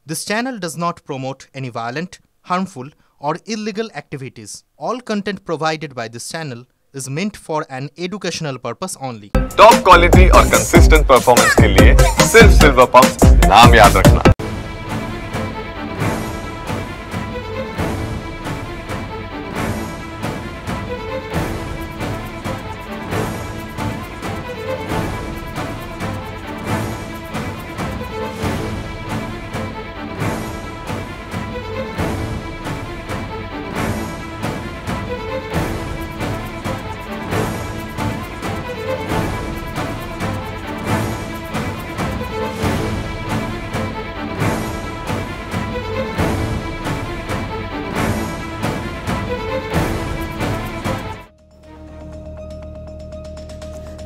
This channel does not promote any violent, harmful, or illegal activities. All content provided by this channel is meant for an educational purpose only. Top quality और consistent performance के लिए सिर्फ silver pumps नाम याद रखना।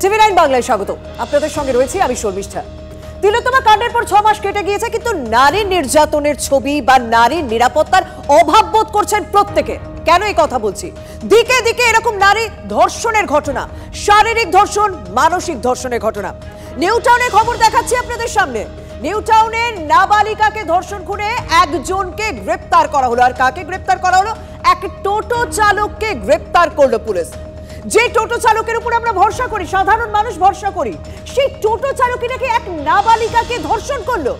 টিভি9 বাংলায় স্বাগত। আপনাদের সঙ্গে রয়েছে আমি শর্মিষ্ঠা। তিলোত্তমা কাণ্ডের পর 6 মাস কেটে গিয়েছে, কিন্তু নারী নির্যাতনের ছবি বা নারীর নিরাপত্তার অভাব বোধ করছেন প্রত্যেকে। কেন এই কথা বলছি? দিকে দিকে এরকম নারী ধর্ষণের ঘটনা, শারীরিক ধর্ষণ, মানসিক ধর্ষণের ঘটনা। নিউ টাউনের খবর দেখাচ্ছি আপনাদের সামনে। নিউ টাউনের নাবালিকাকে ধর্ষণ করে একজনকে গ্রেপ্তার করা হলো। আর কাকে গ্রেপ্তার করা হলো? এক টোটো চালককে গ্রেপ্তার করলো পুলিশ। যে টোটো চালকের উপর আমরা ভরসা করি, সাধারণ মানুষ ভরসা করি, সেই টোটো চালকই নাকি এক নাবালিকাকে ধর্ষণ করলো।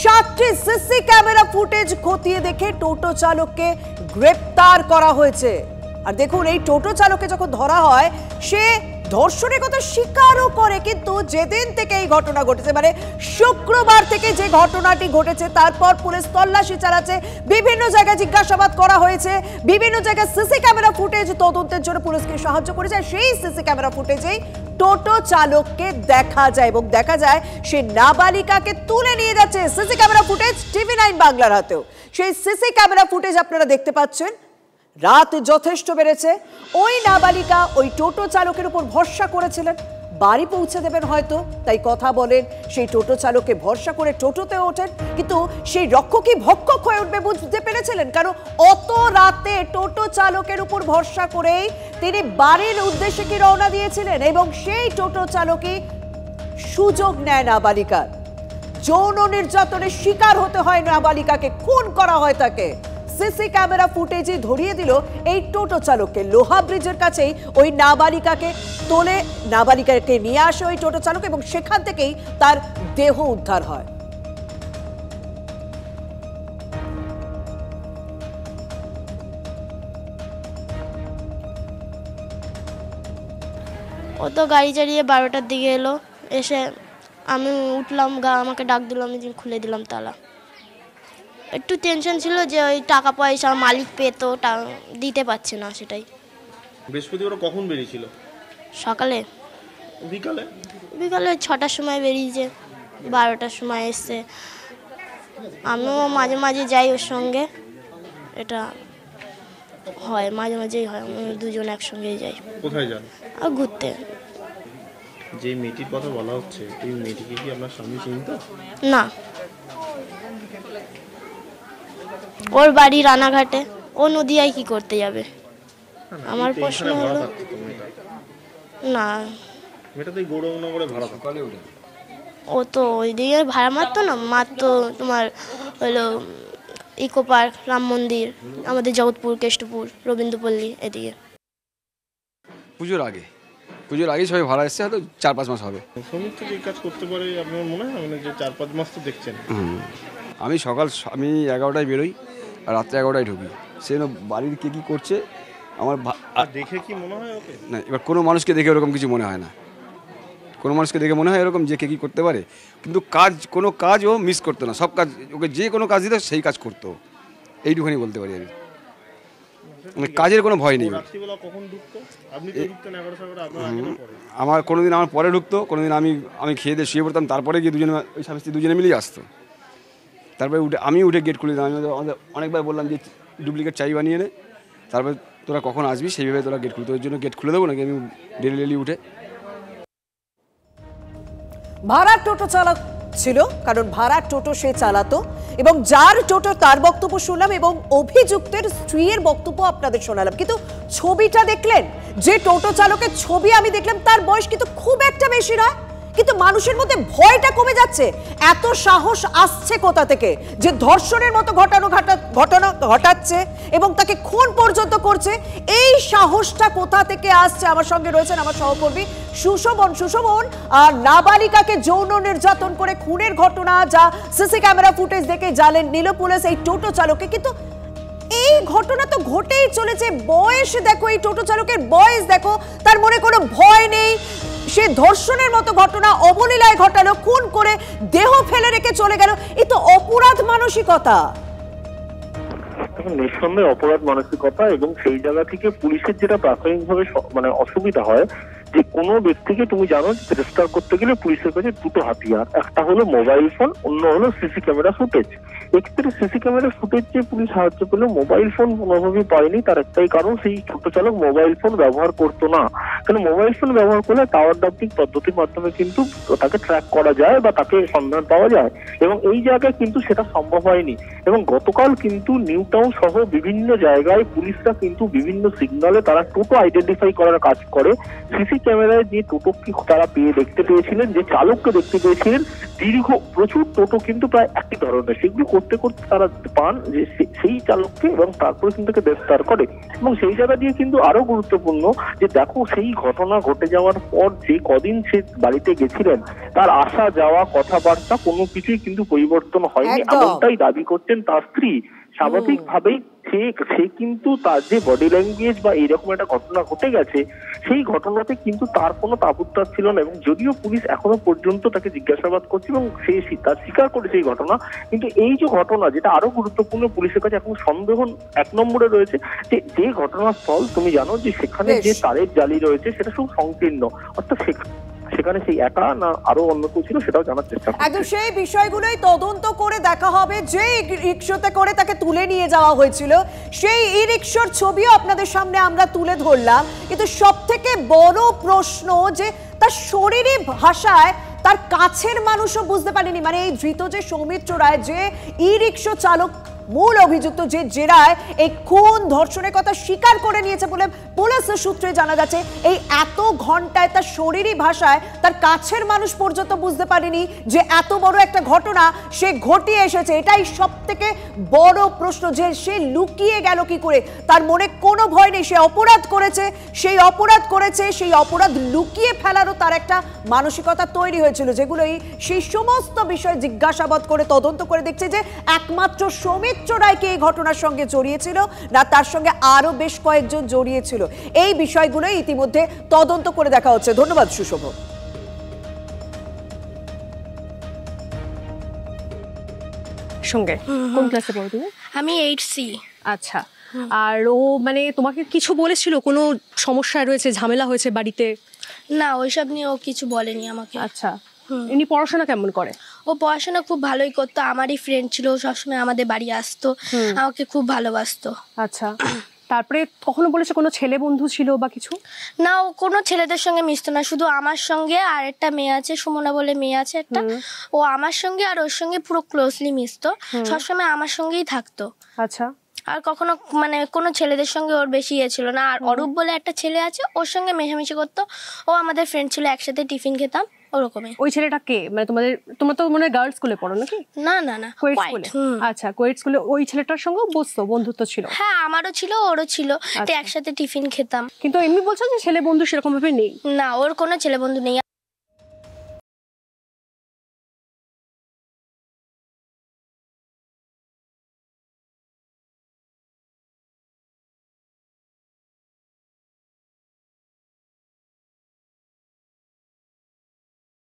7টি সিসি ক্যামেরা ফুটেজ খতিয়ে দেখে টোটো চালককে গ্রেপ্তার করা হয়েছে। আর দেখুন, এই টোটো চালককে যখন ধরা হয় সে ধর্ষণের কথা স্বীকারও করে, কিন্তু যেদিন থেকে এই ঘটনা ঘটেছে, মানে শুক্রবার থেকে যে ঘটনাটি ঘটেছে, তারপর পুলিশ তল্লাশি চালাচ্ছে, বিভিন্ন জায়গায় জিজ্ঞাসাবাদ করা হয়েছে, বিভিন্ন জায়গায় সিসি ক্যামেরা ফুটেজ তদন্তের জন্য পুলিশকে সাহায্য করে যায়। সেই সিসি ক্যামেরা ফুটেজেই টোটো চালককে দেখা যায় এবং দেখা যায় সে নাবালিকাকে তুলে নিয়ে যাচ্ছে। সিসি ক্যামেরা ফুটেজ টিভি9 বাংলার হাতেও। সেই সিসি ক্যামেরা ফুটেজ আপনারা দেখতে পাচ্ছেন। রাত যথেষ্ট বেড়েছে। ওই নাবালিকা ওই টোটো চালকের উপর ভরসা করেছিলেন, বাড়ি পৌঁছে দেবেন হয়তো, তাই কথা বলেন। সেই টোটো চালককে ভরসা করে টোটোতে ওঠেন, কিন্তু সেই রক্ষকই ভক্ষক হয়ে উঠবে বুঝতে পেরেছিলেন। কারণ অত রাতে টোটো চালকের উপর ভরসা করেই তিনি বাড়ির উদ্দেশ্যে কি রওনা দিয়েছিলেন, এবং সেই টোটো চালকই সুযোগ নেয় নাবালিকার। যৌন নির্যাতনের শিকার হতে হয় নাবালিকাকে, খুন করা হয় তাকে। সিসি ক্যামেরা ফুটেজে ধরিয়ে দিল এই টোটো চালককে। লোহা ব্রিজের কাছেই ওই নাবালিকাকে তোলে, নাবালিকাকে নিয়ে আসে ওই টোটো চালক, এবং সেখান থেকেই তার দেহ উদ্ধার হয়। ও তো গাড়ি চালিয়ে 12টার দিকে এলো, এসে আমি উঠলাম, আমাকে ডাক দিল, আমি খুলে দিলাম তালা। একটু টেনশন ছিল যে ওই টাকা পয়সা মালিক পেতো, দিতে পারছে না, সেটাই। বৃহস্পতিবার কখন বেরিয়েছিল? সকালে। বিকালে 6টার সময় বেরিয়েছে, 12টার সময় এসছে। আমিও মাঝে মাঝে যাই ওর সঙ্গে, এটা হয় মাঝে মাঝেই হয়, দুজন একসঙ্গেই যাই। কোথায় যান? আর ঘুরতে। যে মেয়েটির কথা বলা হচ্ছে, এই মেয়েটিকে কি আপনার স্বামী চিনতো? না, ওর বাড়ি রানাঘাটে, ও নদিয়ায় কি করতে যাবে? আমার প্রশ্ন হলো, না মেয়েটা তো গৌরবনগরে ভাড়া সকালে ওঠে, ও তো ওই দিকে ভাড়া মারতো না, মারতো তোমার হলো ইকো পার্ক, রাম মন্দির, আমাদের জগৎপুর, কেষ্টপুর, রবীন্দ্রপল্লী, এদিকে। পুজোর আগে সবাই ভাড়া এসছে, হয়তো 4-5 মাস হবে। শ্রমিক থেকে এই কাজ করতে পারে আপনার মনে হয়? মানে যে 4-5 মাস তো দেখছেন। আমি 11টায় বেরোই আর রাত্রে 11টায় ঢুকি। সে বাড়ির কে কী করছে আমার দেখে কি মনে হয় ওকে? না, এবার কোনো মানুষকে দেখে ওরকম কিছু মনে হয় না। কোনো মানুষকে দেখে মনে হয় এরকম যে কে কী করতে পারে, কিন্তু কোনো কাজ ও মিস করতো না। সব কাজ ওকে, যে কোনো কাজ দিত সেই কাজ করতো, এইটুখানি বলতে পারি আমি। মানে কাজের কোনো ভয় নেই। আমার কোনোদিন আমার পরে ঢুকতো, কোনোদিন আমি খেয়ে দিয়ে শুয়ে পড়তাম, তারপরে গিয়ে ওই স্বামী স্ত্রী দুজনে মিলিয়ে আসতো। তারপরে আমি উঠে গেট খুলে দিতাম। আমি অনেকবার বললাম যে ডুপ্লিকেট চাবি বানিয়ে নে, তারপরে তোরা কখন আসবি সেইভাবে তোরা গেট খুলতে, ওর জন্য গেট খুলে দেবো নাকি আমি ডেলি উঠে। ভাড়ার টোটো চালক ছিল, কারণ ভাড়ার টোটো সে চালাতো, এবং যার টোটো তার বক্তব্য শুনলাম, এবং অভিযুক্তের স্ত্রীর বক্তব্য আপনাদের শোনালাম। কিন্তু ছবিটা দেখলেন, যে টোটো চালকের ছবি আমি দেখলাম, তার বয়স কিন্তু খুব একটা বেশি নয়, কিন্তু মানুষের মধ্যে ভয়টা কমে যাচ্ছে। এত সাহস আসছে কোথা থেকে যে ধর্ষণের মতো ঘটনা ঘটাচ্ছে এবং তাকে খুন পর্যন্ত করছে? এই সাহসটা কোথা থেকে আসছে? আমার সঙ্গে রয়েছেন আমার সহকর্মী সুশোভন। সুশোভন, নাবালিকাকে যৌন নির্যাতন করে খুনের ঘটনা যা সিসি ক্যামেরা ফুটেজ দেখে জানেন নিল পুলিশ এই টোটো চালককে, কিন্তু এই ঘটনা তো ঘটেই চলেছে। বয়স দেখো, এই টোটো চালকের বয়স দেখো, তার মনে কোনো ভয় নেই। সে ধর্ষণের মতো ঘটনা অবলীলায় ঘটালো, খুন করে দেহ ফেলে রেখে চলে গেল। এ তো অপরাধ মানসিকতা। নিঃসন্দেহে অপরাধ মানসিকতা, এবং সেই জায়গা থেকে পুলিশের যেটা প্রাথমিকভাবে মানে অসুবিধা হয় যে কোনো ব্যক্তিকে তুমি জানো গ্রেফতার করতে গেলে পুলিশের কাছে দুটো হাতিয়ার, একটা হলো মোবাইল ফোন, অন্য হলো সিসি ক্যামেরা ফুটেজ। এক্ষেত্রে সিসি ক্যামেরা ফুটেজ যে পুলিশ সাহায্য পেল, মোবাইল ফোন কোনোভাবেই পায়নি। তার একটাই কারণ, সেই ছোট চালক মোবাইল ফোন ব্যবহার করতো না। কারণ মোবাইল ফোন ব্যবহার করলে টাওয়ার ডাম্পিং পদ্ধতির মাধ্যমে কিন্তু তাকে ট্র্যাক করা যায় বা তাকে সন্ধান পাওয়া যায়, এবং এই জায়গায় কিন্তু সেটা সম্ভব হয়নি। এবং গতকাল কিন্তু নিউ টাউন সহ বিভিন্ন জায়গায় পুলিশরা কিন্তু বিভিন্ন সিগন্যালে তারা টোটো আইডেন্টিফাই করার কাজ করে। সিসি ক্যামেরায় যে টোটোকে তারা দেখতে পেয়েছিলেন, যে চালককে দেখতে পেয়েছিলেন, প্রচুর টোটো কিন্তু প্রায় একই ধরনের, সেগুলো করতে করতে তারা পান যে সেই চালককে, এবং তারপরে কিন্তু তাকে গ্রেফতার করে। এবং সেই জায়গা দিয়ে কিন্তু আরো গুরুত্বপূর্ণ যে দেখো, সেই ঘটনা ঘটে যাওয়ার পর যে কদিন সে বাড়িতে গেছিলেন, তার আসা যাওয়া কথাবার্তা কোনো কিছুই কিন্তু পরিবর্তন হয়নি, এমনটাই দাবি করছেন তার স্ত্রী। স্বাভাবিকভাবেই সে কিন্তু তার যে বডি ল্যাঙ্গুয়েজ বা এইরকম একটা ঘটনা ঘটে গেছে, সেই ঘটনাতে কিন্তু তার কোনো তাবুত্তার ছিল না। এবং যদিও পুলিশ এখনো পর্যন্ত তাকে জিজ্ঞাসাবাদ করছে এবং সে তার স্বীকার করেছে এই ঘটনা, কিন্তু এই যে ঘটনা, যেটা আরো গুরুত্বপূর্ণ, পুলিশের কাছে এখন সন্দেহ 1 নম্বরে রয়েছে যে ঘটনাস্থল, তুমি জানো যে সেখানে যে তারের জালি রয়েছে সেটা খুব সংকীর্ণ, অর্থাৎ সেখানে সেই একা না আরো অন্য কেউ ছিল সেটাও জানার চেষ্টা করছি। একদম সেই বিষয়গুলোই তদন্ত করে দেখা হবে। যে রিকশাতে করে তাকে তুলে নিয়ে যাওয়া হয়েছিল, সেই ই রিকশার ছবিও আপনাদের সামনে আমরা তুলে ধরলাম। কিন্তু সব থেকে বড় প্রশ্ন যে তার শরীরী ভাষায় তার কাছের মানুষও বুঝতে পারেনি, মানে এই ধৃত যে সৌমিত্র রায়, যে ই রিকশা চালক মূল অভিযুক্ত, যে জেরায় এই খুন ধর্ষণের কথা স্বীকার করে নিয়েছে বলে পুলিশের সূত্রে জানা যাচ্ছে, এই এত ঘন্টায় তার শরীরী ভাষায় তার কাছের মানুষ পর্যন্ত বুঝতে পারেনি যে এত বড় একটা ঘটনা সে ঘটিয়ে এসেছে। এটাই সব থেকে বড় প্রশ্ন, যে সে লুকিয়ে গেল কি করে? তার মনে কোনো ভয় নেই, সে অপরাধ করেছে, সেই অপরাধ লুকিয়ে ফেলারও তার একটা মানসিকতা তৈরি হয়েছিল, যেগুলোই সেই সমস্ত বিষয় জিজ্ঞাসাবাদ করে তদন্ত করে দেখছে যে একমাত্র সৌমিত্র রায়কে এই ঘটনার সঙ্গে জড়িয়েছিল না তার সঙ্গে আরো বেশ কয়েকজন জড়িয়েছিল। এই বিষয়গুলো ইতিমধ্যে তদন্ত করে দেখা হচ্ছে। ধন্যবাদ সুশোভ। সঙ্গে কোন ক্লাসে পড়ো তুমি? আমি 8C। আচ্ছা, আর ও মানে তোমাকে কিছু বলেছিল, কোনো সমস্যা রয়েছে, ঝামেলা হয়েছে বাড়িতে? না, ওইসব নিয়ে ও কিছু বলেনি আমাকে। আচ্ছা, এমনি পড়াশোনা কেমন করে? ও পড়াশোনা খুব ভালোই করতো, আমারই ফ্রেন্ড ছিল, সবসময় আমাদের বাড়ি আসতো, আমাকে খুব ভালোবাসতো। আচ্ছা, তারপরে কখনো বলেছে কোনো ছেলে বন্ধু ছিল বা কিছু? না, ও কোনো ছেলেদের সঙ্গে মিশতো না, শুধু আমার সঙ্গে আর একটা মেয়ে আছে, সুমনা বলে মেয়ে আছে একটা, ও আমার সঙ্গে আর ওর সঙ্গে পুরো ক্লোজলি মিশতো, সবসময় আমার সঙ্গেই থাকতো। আচ্ছা, আর কখনো মানে কোনো ছেলেদের সঙ্গে ওর বেশি ইয়ে ছিল না। আর অরূপ বলে একটা ছেলে আছে, ওর সঙ্গে মেশামেশি করতো, ও আমাদের ফ্রেন্ড ছিল, একসাথে টিফিন খেতাম ওরকমই। ওই ছেলেটা কে? মানে তোমরা তো মনে হয় গার্লস স্কুলে পড়ো নাকি? না না না, কোয়েট স্কুলে। আচ্ছা, কোয়েট স্কুলে ওই ছেলেটার সঙ্গে বসতো, বন্ধুত্ব ছিল? হ্যাঁ, আমারও ছিল, ওরও ছিল, তো একসাথে টিফিন খেতাম। কিন্তু এমনি বলছো যে ছেলে বন্ধু সেরকম ভাবে নেই? না, ওর কোনো ছেলে বন্ধু নেই।